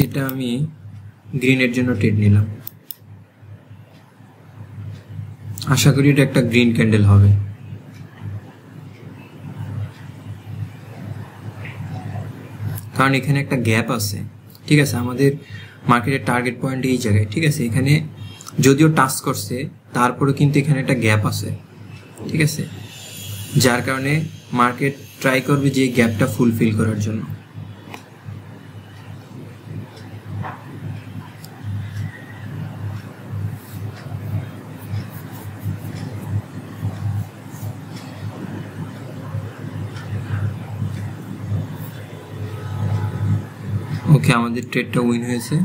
এটা আমি গ্রিনের জন্য ট্রেড নিলাম, আশা করি এটা একটা গ্রিন ক্যান্ডেল হবে। কারণ এখানে একটা গ্যাপ আছে, ঠিক আছে, আমাদের মার্কেটের টার্গেট পয়েন্ট এই জায়গায়, ঠিক আছে। এখানে যদিও টাচ করছে তারপরে কিন্তু এখানে একটা গ্যাপ আছে, ঠিক আছে, যার কারণে মার্কেট ট্রাই করবে যে গ্যাপটা ফুলফিল করার জন্য। ওকে, আমাদের ট্রেডটা উইন হয়েছে।